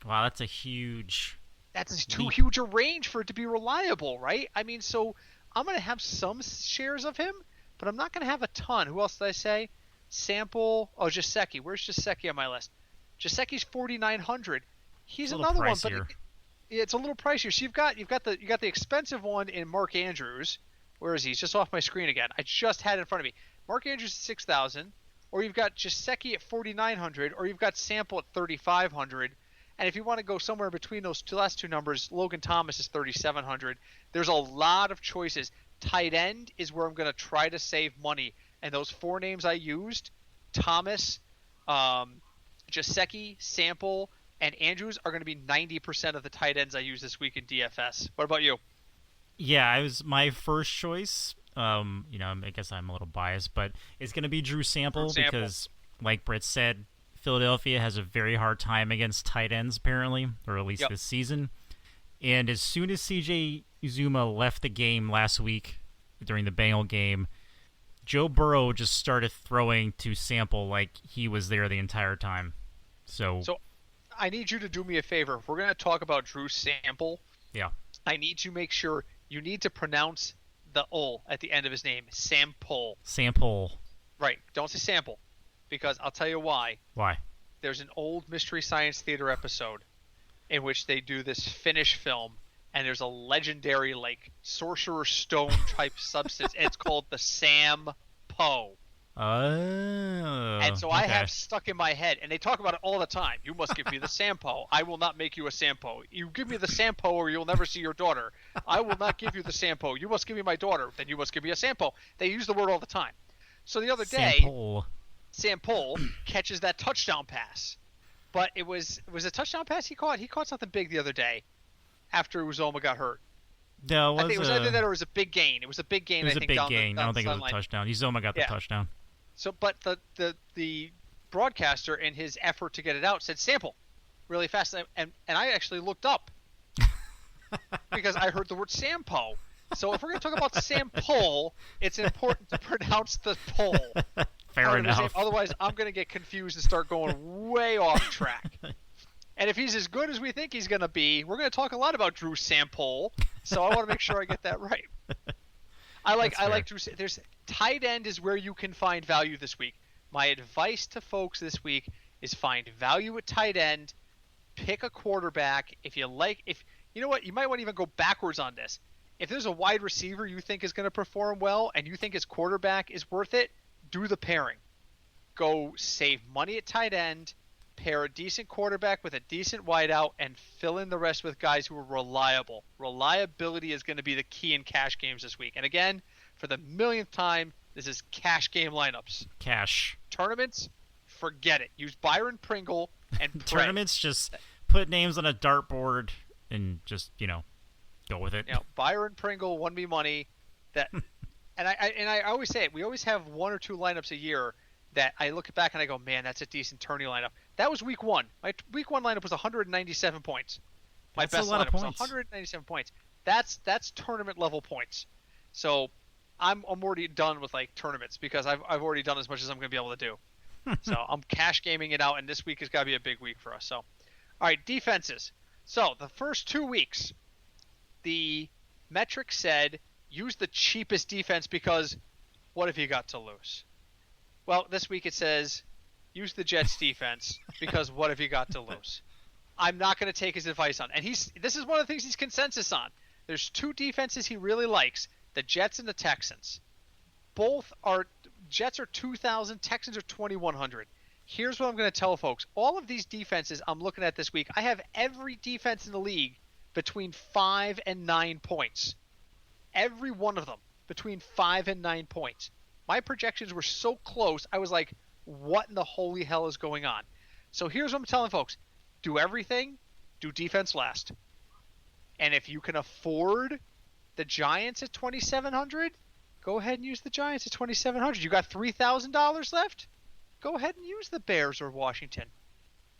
Wow, that's a huge... That's too huge a range for it to be reliable, right? I mean, so I'm going to have some shares of him, but I'm not going to have a ton. Who else did I say? Sample. Oh, Gesicki. Where's Gesicki on my list? Gesicki's 4,900. He's another one, but it's a little pricier. So you've got the expensive one in Mark Andrews. Where is he? He's just off my screen again. I just had it in front of me. Mark Andrews at 6,000, or you've got Gesicki at 4,900, or you've got Sample at 3,500. And if you want to go somewhere between those last two numbers, Logan Thomas is 3,700. There's a lot of choices. Tight end is where I'm going to try to save money. And those four names I used, Thomas, Gesicki, Sample, and Andrews, are going to be 90% of the tight ends I use this week in DFS. What about you? Yeah, it was my first choice. I guess I'm a little biased, but it's going to be Drew Sample because, like Britt said, Philadelphia has a very hard time against tight ends, apparently, or at least this season. And as soon as CJ Uzuma left the game last week during the Bengal game, Joe Burrow just started throwing to Sample like he was there the entire time. So I need you to do me a favor. If we're going to talk about Drew Sample, I need to make sure you need to pronounce the "ol" at the end of his name. Sample. Right. Don't say Sample. Because I'll tell you why. Why? There's an old Mystery Science Theater episode in which they do this Finnish film, and there's a legendary, Sorcerer's Stone type substance. It's called the Sampo. Oh. And so I have stuck in my head, and they talk about it all the time. You must give me the Sampo. I will not make you a Sampo. You give me the Sampo or you'll never see your daughter. I will not give you the Sampo. You must give me my daughter. Then you must give me a Sampo. They use the word all the time. So the other day, Sample catches that touchdown pass. But it was a touchdown pass he caught? He caught something big the other day after Uzoma got hurt. No, I think it was either that or it was a big gain. It was a big gain, I think. It was a big gain. I don't think it was a sideline. touchdown. Uzoma got the touchdown. So, but the broadcaster, in his effort to get it out, said Sample really fast. And I actually looked up because I heard the word Sampo. So if we're going to talk about Sample, it's important to pronounce the pole. Fair enough. Otherwise, I'm going to get confused and start going way off track. And if he's as good as we think he's going to be, we're going to talk a lot about Drew Sample. So I want to make sure I get that right. I like Drew. There's tight end is where you can find value this week. My advice to folks this week is find value at tight end. Pick a quarterback. If you know what, you might want to even go backwards on this. If there's a wide receiver you think is going to perform well and you think his quarterback is worth it, do the pairing. Go save money at tight end, pair a decent quarterback with a decent wideout, and fill in the rest with guys who are reliable. Reliability is going to be the key in cash games this week. And again, for the millionth time, this is cash game lineups. Cash. Tournaments, forget it. Use Byron Pringle and pray. Tournaments, just put names on a dartboard and just, go with it. Byron Pringle won me money. And I always say it. We always have one or two lineups a year that I look back and I go, man, that's a decent tourney lineup. That was week one. My week one lineup was 197 points. My best lineup was 197 points. That's tournament level points. So I'm already done with tournaments because I've already done as much as I'm going to be able to do. So I'm cash gaming it out, and this week has got to be a big week for us. So, all right, defenses. So the first 2 weeks, the metric said use the cheapest defense because what have you got to lose? Well, this week it says use the Jets defense because what have you got to lose? I'm not going to take his advice on. And this is one of the things he's consensus on. There's two defenses he really likes, the Jets and the Texans. Jets are 2,000, Texans are 2,100. Here's what I'm going to tell folks. All of these defenses I'm looking at this week, I have every defense in the league between 5 and 9 points. Every one of them between 5 and 9 points. My projections were so close, I was like, what in the holy hell is going on? So here's what I'm telling folks. Do everything, do defense last. And if you can afford the Giants at 2,700, go ahead and use the Giants at 2,700. You got $3,000 left? Go ahead and use the Bears or Washington.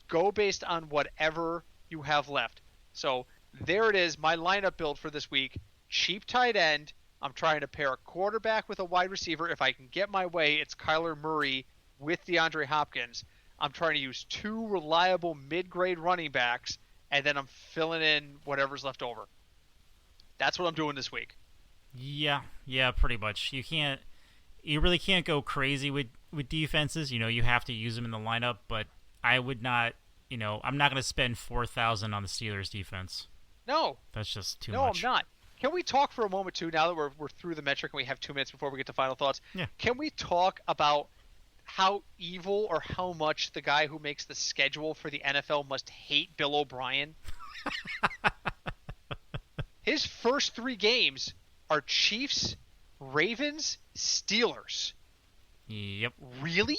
Go based on whatever you have left. So there it is, my lineup build for this week. Cheap tight end. I'm trying to pair a quarterback with a wide receiver. If I can get my way, it's Kyler Murray with DeAndre Hopkins. I'm trying to use 2 reliable mid-grade running backs, and then I'm filling in whatever's left over. That's what I'm doing this week. Yeah, pretty much. You really can't go crazy with defenses. You have to use them in the lineup, but I would not, I'm not going to spend $4,000 on the Steelers defense. No. That's just too much. No, I'm not. Can we talk for a moment too? Now that we're through the metric and we have 2 minutes before we get to final thoughts. Yeah. Can we talk about how evil or how much the guy who makes the schedule for the NFL must hate Bill O'Brien? His first 3 games are Chiefs, Ravens, Steelers. Yep. Really?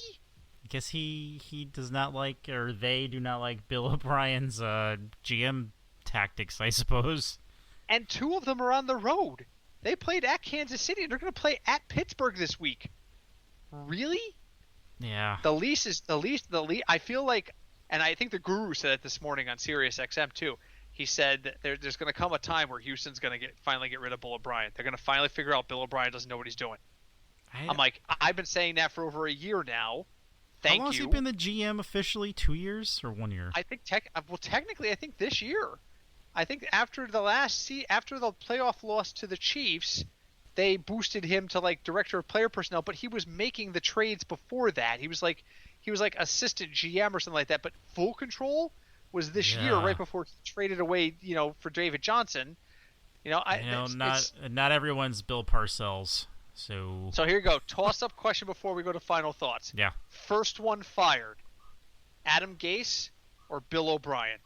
I guess he does not like, or they do not like Bill O'Brien's GM tactics, I suppose. And 2 of them are on the road. They played at Kansas City, and they're going to play at Pittsburgh this week. Really? Yeah. The least. I feel like, and I think the Guru said it this morning on Sirius XM too. He said that there's going to come a time where Houston's going to finally get rid of Bill O'Brien. They're going to finally figure out Bill O'Brien doesn't know what he's doing. I'm like, I've been saying that for over a year now. Thank you. How long has he been the GM officially? 2 years or 1 year? I think technically, I think this year. I think after the playoff loss to the Chiefs, they boosted him to like director of player personnel, but he was making the trades before that. He was like assistant GM or something like that, but full control was this year, right before he traded away, for David Johnson. Not everyone's Bill Parcells. So here you go. Toss up question before we go to final thoughts. Yeah. First one fired. Adam Gase or Bill O'Brien?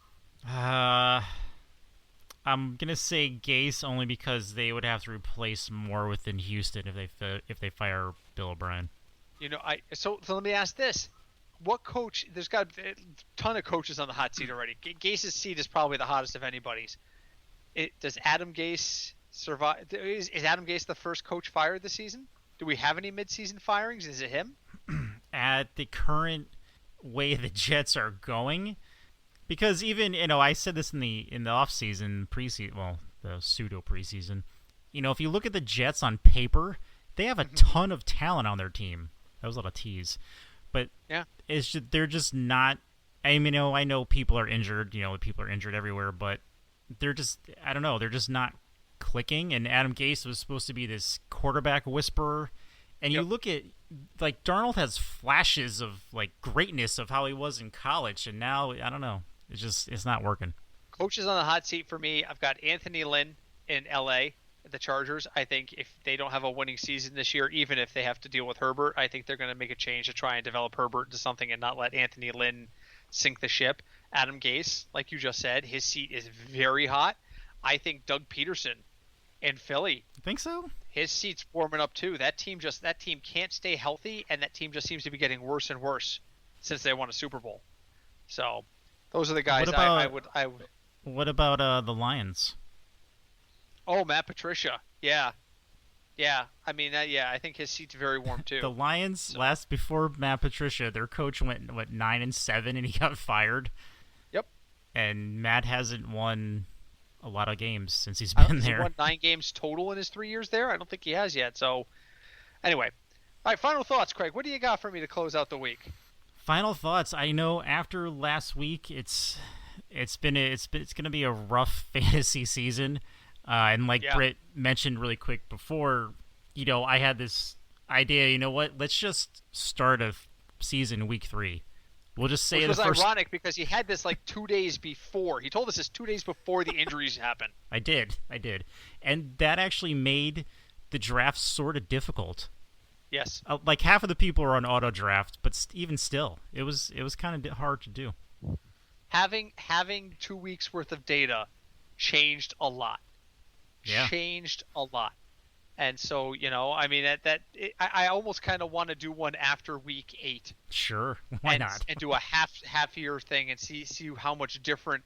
I'm gonna say Gase only because they would have to replace more within Houston if they fire Bill O'Brien. So let me ask this: what coach? There's got a ton of coaches on the hot seat already. Gase's seat is probably the hottest of anybody's. Does Adam Gase survive? Is Adam Gase the first coach fired this season? Do we have any midseason firings? Is it him? At the current way the Jets are going. Because even, I said this in the offseason, preseason, well, the pseudo preseason. If you look at the Jets on paper, they have a ton of talent on their team. That was a lot of tease. But yeah, they're just not. I know people are injured. People are injured everywhere, but they're just, I don't know, they're just not clicking. And Adam Gase was supposed to be this quarterback whisperer. And you look at, like, Darnold has flashes of, like, greatness of how he was in college. And now, I don't know. It's not working. Coaches on the hot seat for me, I've got Anthony Lynn in L.A., the Chargers. I think if they don't have a winning season this year, even if they have to deal with Herbert, I think they're going to make a change to try and develop Herbert into something and not let Anthony Lynn sink the ship. Adam Gase, like you just said, his seat is very hot. I think Doug Peterson in Philly. You think so? His seat's warming up too. That team can't stay healthy, and that team just seems to be getting worse and worse since they won a Super Bowl. So those are the guys I would. What about the Lions? Oh, Matt Patricia. Yeah. I mean, I think his seat's very warm too. The Lions before Matt Patricia, their coach went 9-7 and he got fired. Yep. And Matt hasn't won a lot of games since he's been there. He won 9 games total in his 3 years there. I don't think he has yet. So, anyway, all right. Final thoughts, Craig. What do you got for me to close out the week? Final thoughts. I know after last week, it's going to be a rough fantasy season. And like Britt mentioned really quick before, I had this idea. You know what? Let's just start a season week 3. We'll just say Which was ironic because he had this like 2 days before. He told us this 2 days before the injuries happened. I did, and that actually made the draft sort of difficult. Yes, like half of the people are on auto draft, but even still, it was kind of hard to do. Having 2 weeks worth of data changed a lot. Yeah. Changed a lot. And so, I mean, I almost kind of want to do one after week 8. Sure, why not? And do a half year thing and see how much different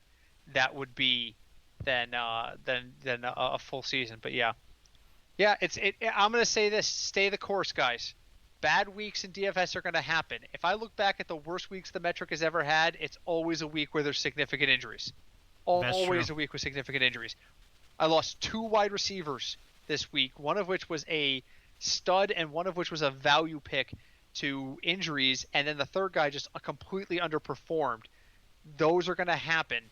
that would be than a full season. But yeah. I'm going to say this: stay the course, guys. Bad weeks in DFS are going to happen. If I look back at the worst weeks the metric has ever had, it's always a week where there's significant injuries. Always a week with significant injuries. I lost 2 wide receivers this week, one of which was a stud and one of which was a value pick to injuries, and then the third guy just completely underperformed. Those are going to happen.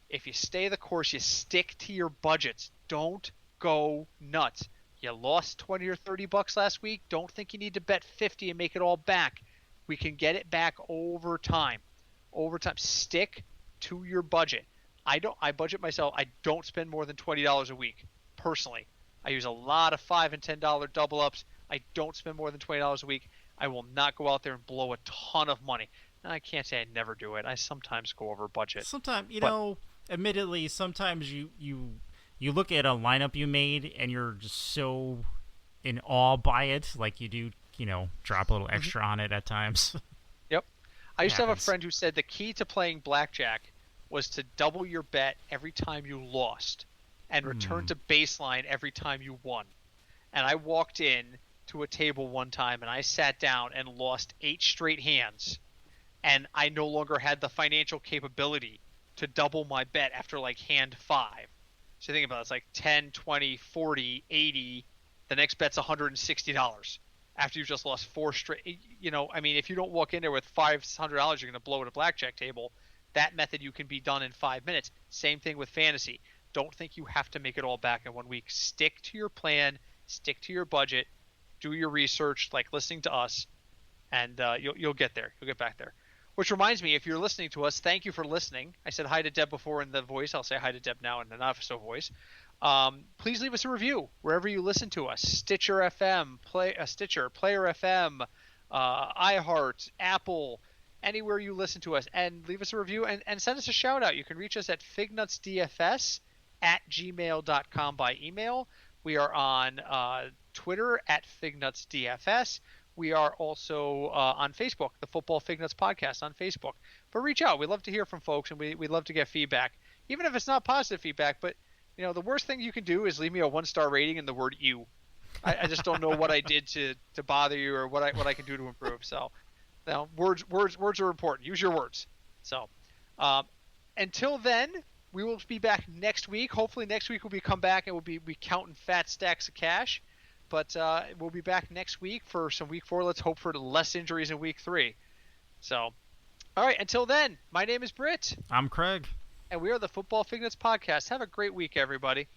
If you stay the course, you stick to your budgets. Don't go nuts. You lost 20 or 30 bucks last week. Don't think you need to bet 50 and make it all back. We can get it back over time. Stick to your budget. I budget myself. I don't spend more than $20 a week personally, I use a lot of $5 and $10 double ups. I don't spend more than $20 a week. I will not go out there and blow a ton of money. And I can't say I never do it. I sometimes go over budget. Sometimes, admittedly, sometimes you look at a lineup you made and you're just so in awe by it, like you do, drop a little extra on it at times. Yep. I used to have a friend who said the key to playing blackjack was to double your bet every time you lost and return to baseline every time you won. And I walked in to a table one time and I sat down and lost 8 straight hands, and I no longer had the financial capability to double my bet after like hand 5. So think about it, it's like 10, 20, 40, 80. The next bet's $160 after you've just lost 4 straight. If you don't walk in there with $500 you're going to blow at a blackjack table, that method you can be done in 5 minutes. Same thing with fantasy. Don't think you have to make it all back in 1 week. Stick to your plan, stick to your budget, do your research like listening to us, and you'll get there. You'll get back there. Which reminds me, if you're listening to us, thank you for listening. I said hi to Deb before in the voice. I'll say hi to Deb now in the not-so voice. Please leave us a review wherever you listen to us. Stitcher FM, Stitcher, Player FM, iHeart, Apple, anywhere you listen to us. And leave us a review and send us a shout-out. You can reach us at fignutsdfs@gmail.com by email. We are on Twitter at fignutsdfs. We are also on Facebook, the Football Fignuts Podcast on Facebook. But reach out. We love to hear from folks, and we love to get feedback, even if it's not positive feedback. But the worst thing you can do is leave me a 1-star rating and the word "you." I just don't know what I did to bother you or what I can do to improve. So, words are important. Use your words. So, until then, we will be back next week. Hopefully, next week we'll come back and we'll be counting fat stacks of cash. But we'll be back next week for some week 4. Let's hope for less injuries in week 3. So, all right. Until then, my name is Britt. I'm Craig. And we are the Football Fignuts Podcast. Have a great week, everybody.